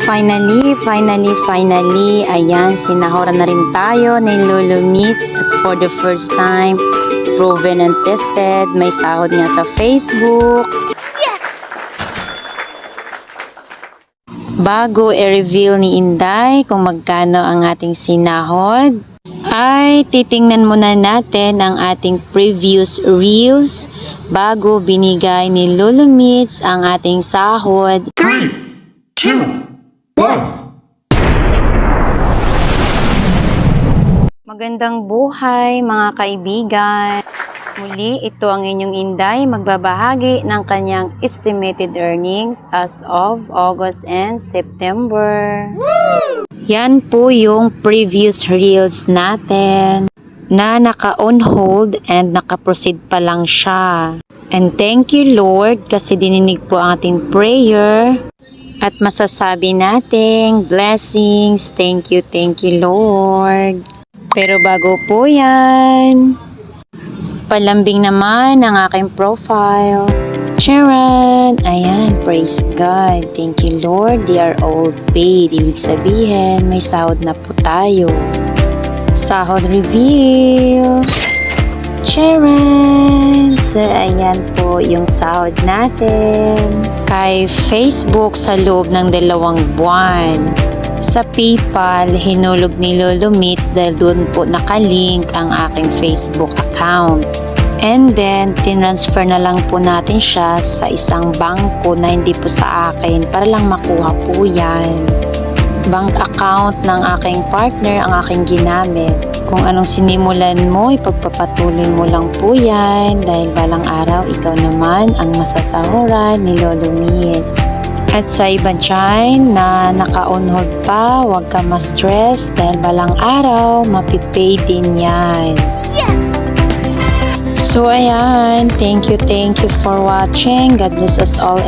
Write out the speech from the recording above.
Finally, ayan, sinahoran na rin tayo ni Lolo Meets at for the first time, proven and tested, may sahod nga sa Facebook. Yes! Bago i-reveal ni Inday kung magkano ang ating sinahod, ay titingnan muna natin ang ating previous reels bago binigay ni Lolo Meets ang ating sahod. 3, 2, 1. Magandang buhay mga kaibigan. Muli, ito ang inyong Inday magbabahagi ng kanyang estimated earnings as of August and September. Woo! Yan po yung previous reels natin na naka-on hold and naka-proceed pa lang siya. And thank you Lord kasi dininig po ang ating prayer. At masasabi nating blessings, thank you Lord. Pero bago po yan, palambing naman ang aking profile. Charan! Ayan, praise God. Thank you Lord, they are all paid. Ibig sabihin, may sahod na po tayo. Sahod reveal. Charan! So, ayan po yung sahod natin. Kay Facebook sa loob ng 2 buwan. Sa PayPal, hinulog ni Lolo Meets dahil doon po nakalink ang aking Facebook account. And then, tinransfer na lang po natin siya sa isang bangko na hindi po sa akin para lang makuha po yan. Bank account ng aking partner ang aking ginamit. Kung anong sinimulan mo, ipagpapatuloy mo lang po yan dahil balang araw ikaw naman ang masasahuran ni Lolo Meets. At sa iba dyan na naka-on hold pa, huwag ka ma-stress dahil balang araw, mapipay din yan. Yes! So ayan, thank you for watching. God bless us all.